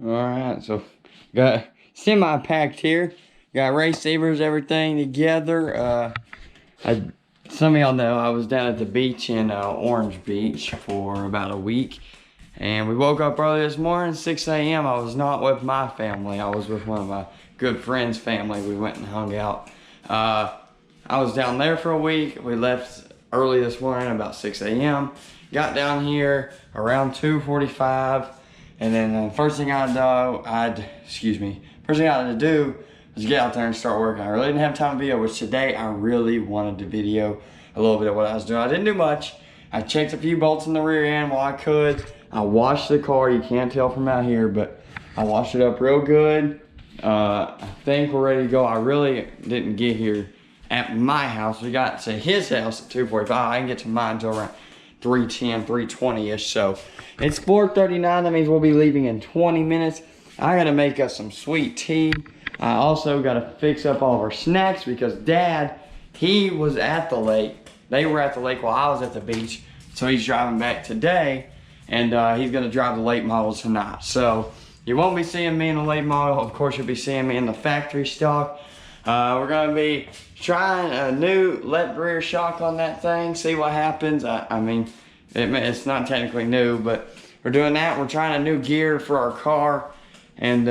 Alright, so got semi-packed here. Got race savers, everything together. Some of y'all know I was down at the beach in Orange Beach for about a week. And we woke up early this morning, 6 a.m. I was not with my family. I was with one of my good friends' family. We went and hung out. I was down there for a week. We left early this morning, about 6 a.m. Got down here around 2:45. And then the first thing I had to do was get out there and start working. I really didn't have time to video, which today I really wanted to video a little bit of what I was doing. I didn't do much. I checked a few bolts in the rear end while I could. I washed the car. You can't tell from out here, but I washed it up real good. I think we're ready to go. I really didn't get here at my house. We got to his house at 2:45. I didn't get to mine until around 3:10, 3:20-ish. So it's 4:39. That means we'll be leaving in 20 minutes. I gotta make us some sweet tea. I also gotta fix up all of our snacks because Dad, he was at the lake. They were at the lake while I was at the beach. So he's driving back today, and he's gonna drive the late model tonight. So you won't be seeing me in the late model. Of course, you'll be seeing me in the factory stock. We're gonna be trying a new left rear shock on that thing, see what happens. I mean, it's not technically new, but we're doing that. We're trying a new gear for our car, and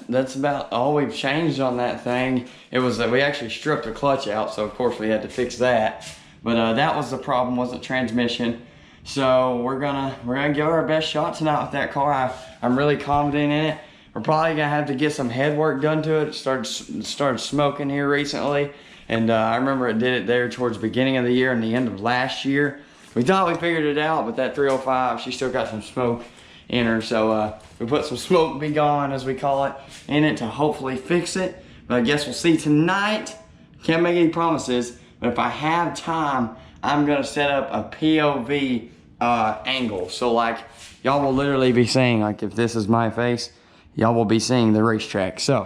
that's about all we've changed on that thing. It was that we actually stripped the clutch out, so of course we had to fix that. But that was the problem, wasn't transmission. So we're gonna give it our best shot tonight with that car. I'm really confident in it. We're probably gonna have to get some head work done to it. It started smoking here recently, and I remember it did it there towards the beginning of the year and the end of last year. We thought we figured it out, but that 305, she still got some smoke in her, so we put some smoke be gone, as we call it, in it to hopefully fix it. But I guess we'll see tonight. Can't make any promises, but if I have time, I'm gonna set up a POV angle. So like, y'all will literally be seeing, like if this is my face, y'all will be seeing the racetrack. So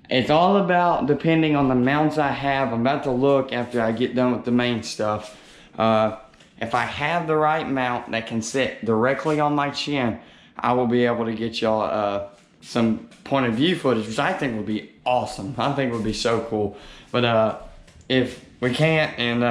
it's all about depending on the mounts I have. I'm about to look after I get done with the main stuff. If I have the right mount that can sit directly on my chin, I will be able to get y'all some point of view footage, which I think would be awesome. I think would be so cool. But if we can't, and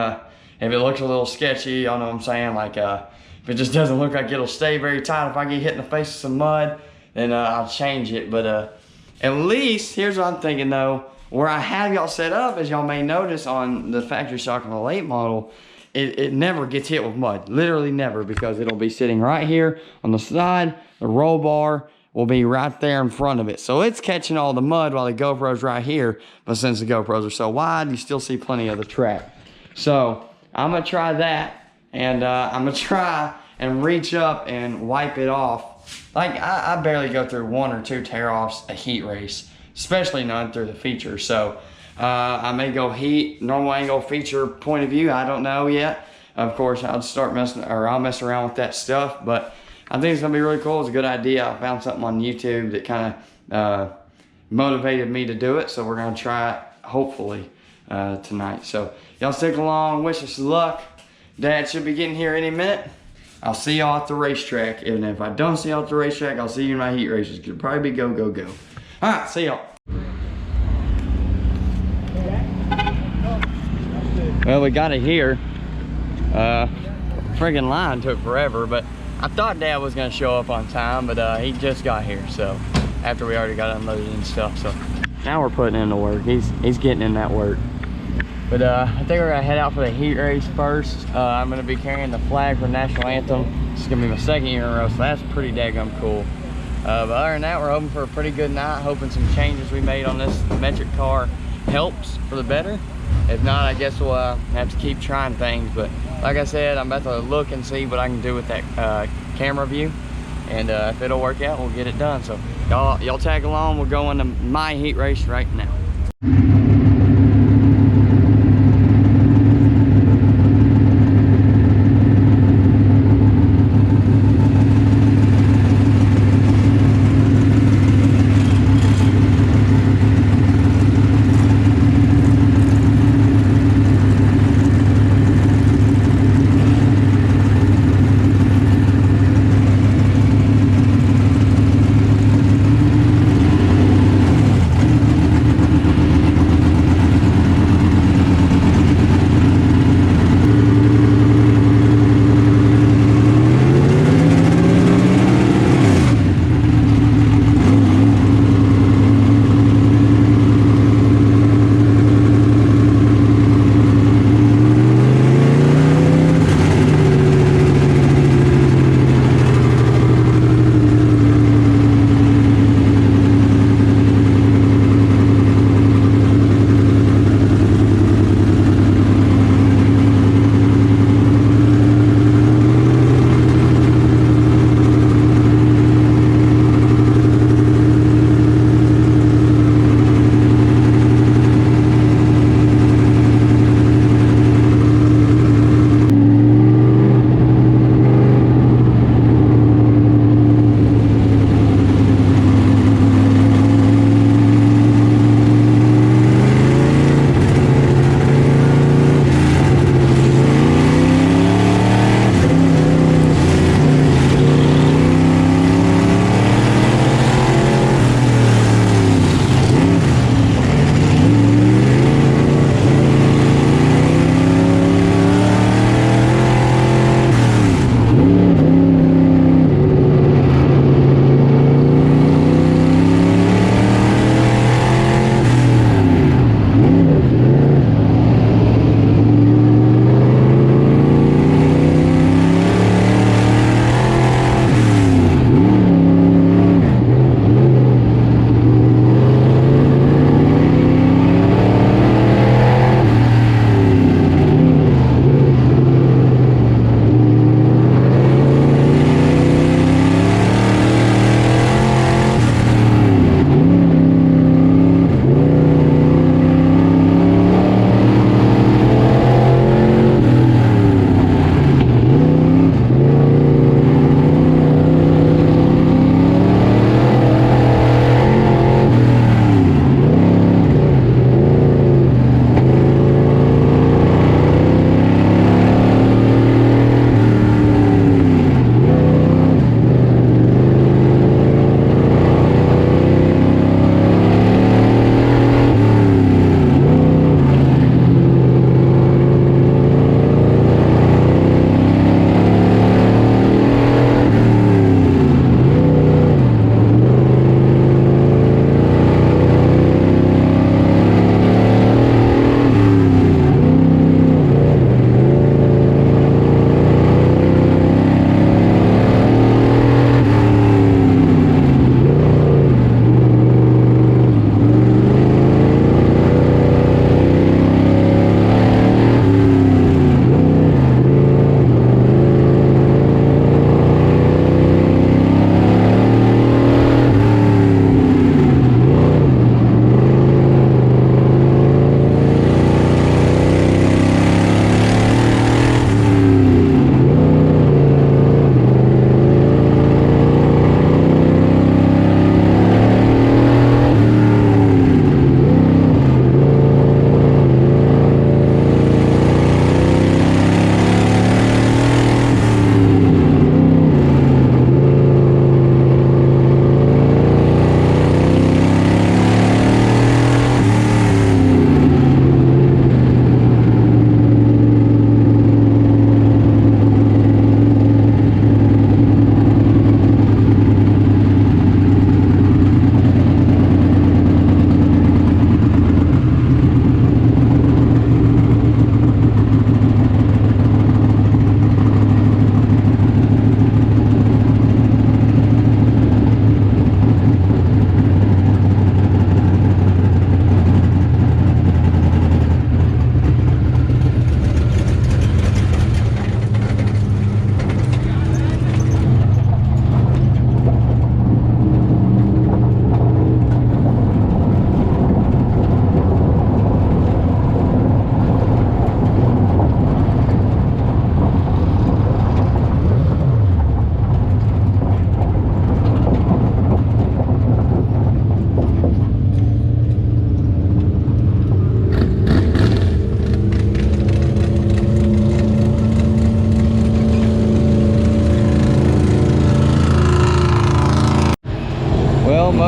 if it looks a little sketchy, y'all know what I'm saying, like if it just doesn't look like it'll stay very tight, if I get hit in the face with some mud, then I'll change it. But at least, here's what I'm thinking though, where I have y'all set up, as y'all may notice on the factory stock on the late model, it never gets hit with mud, literally never, because it'll be sitting right here on the side. The roll bar will be right there in front of it. So it's catching all the mud while the GoPro's right here, but since the GoPros are so wide, you still see plenty of the track. So I'm gonna try that, and I'm gonna try and reach up and wipe it off. Like I barely go through 1 or 2 tear-offs a heat race, especially none through the feature. So I may go heat, normal angle, feature, point of view, I don't know yet. Of course, I'll mess around with that stuff, but I think it's gonna be really cool. It's a good idea. I found something on YouTube that kind of motivated me to do it, so we're gonna try it, hopefully, tonight. So y'all stick along, wish us luck. Dad should be getting here any minute. I'll see y'all at the racetrack, and if I don't see y'all at the racetrack, I'll see you in my heat races. It'll probably be go, go, go. All right, see y'all. Well, we got it here. Friggin' line took forever, but I thought Dad was gonna show up on time, but he just got here, so after we already got unloaded and stuff. So now we're putting in the work. He's getting in that work. But I think we're gonna head out for the heat race first. I'm gonna be carrying the flag for national anthem. This is gonna be my 2nd year in a row, so that's pretty daggum cool. But other than that, we're hoping for a pretty good night. Hoping some changes we made on this metric car helps for the better. If not, I guess we'll have to keep trying things. But like I said, I'm about to look and see what I can do with that camera view. And if it'll work out, we'll get it done. So y'all tag along. We're going to my heat race right now.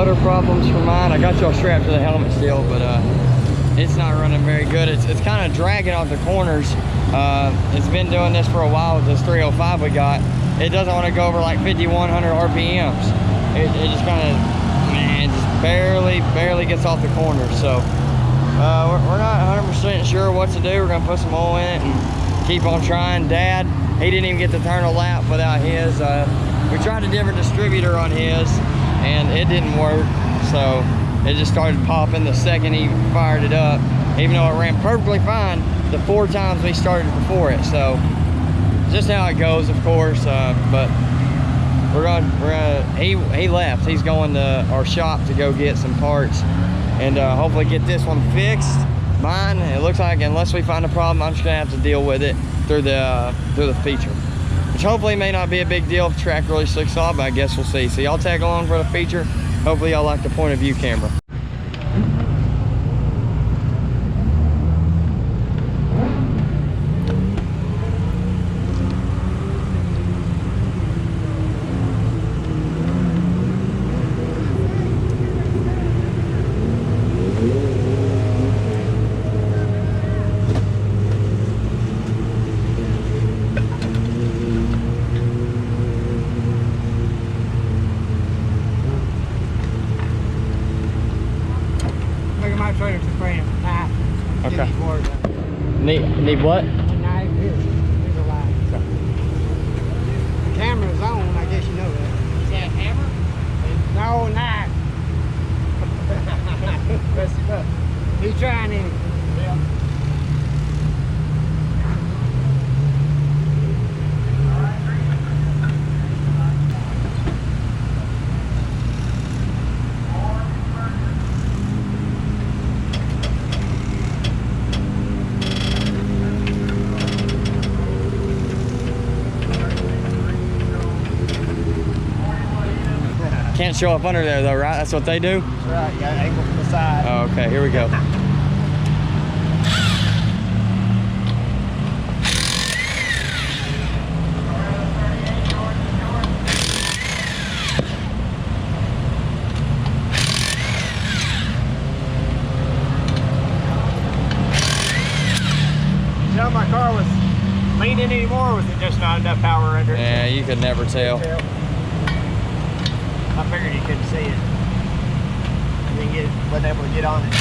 motor problems for mine. I got y'all strapped to the helmet still, but it's not running very good. It's kind of dragging off the corners. It's been doing this for a while with this 305 we got. It doesn't want to go over like 5,100 RPMs. It just kind of, man, just barely gets off the corners. So we're not 100% sure what to do. We're gonna put some oil in it and keep on trying. Dad, he didn't even get to turn a lap without his. We tried a different distributor on his and it didn't work. So it just started popping the second he fired it up, even though it ran perfectly fine the 4 times we started before it. So just how it goes, of course. But he left. He's going to our shop to go get some parts and hopefully get this one fixed. Mine, it looks like, unless we find a problem, I'm just gonna have to deal with it through the feature, which hopefully may not be a big deal if the track really slicks off, but I guess we'll see. So y'all tag along for the feature. Hopefully y'all like the point of view camera. Okay. Need what? Knife, here's a line. The camera's on, I guess you know that. Is that a hammer? No, knife. Best it up. He's trying anything. Yeah. Can't show up under there though, right? That's what they do? That's right, you got angle from the side. Oh, okay, here we go. You know, my car was leaning anymore, or was it just not enough power under it? Yeah, you could never tell. I figured you couldn't see it. You wasn't able to get on it.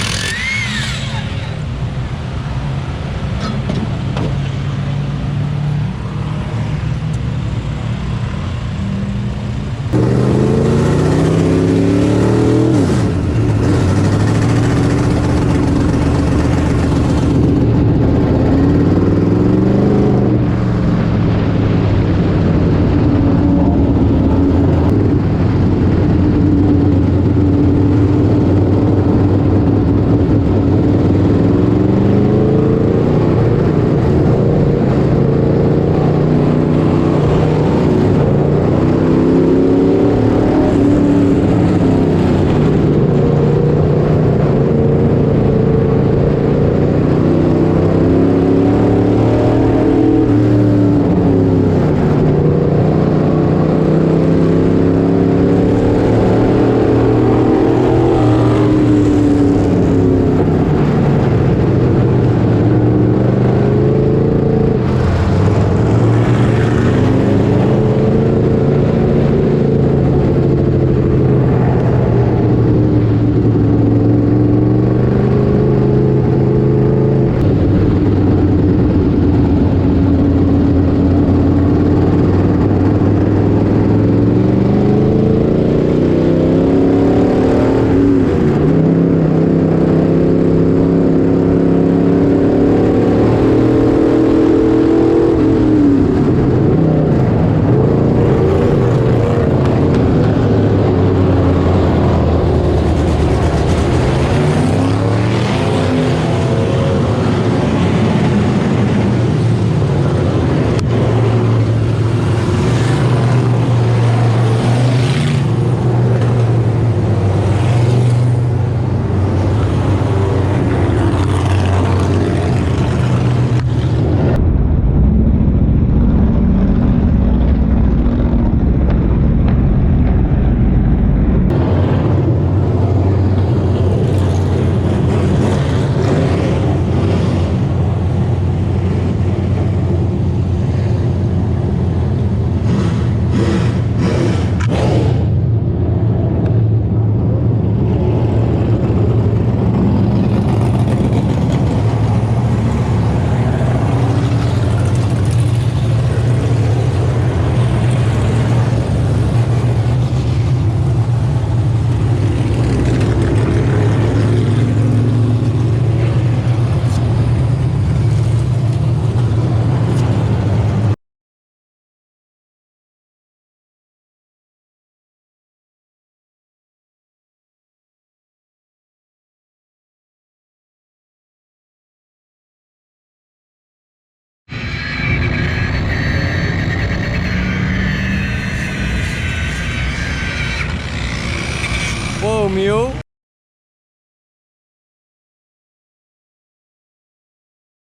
mule.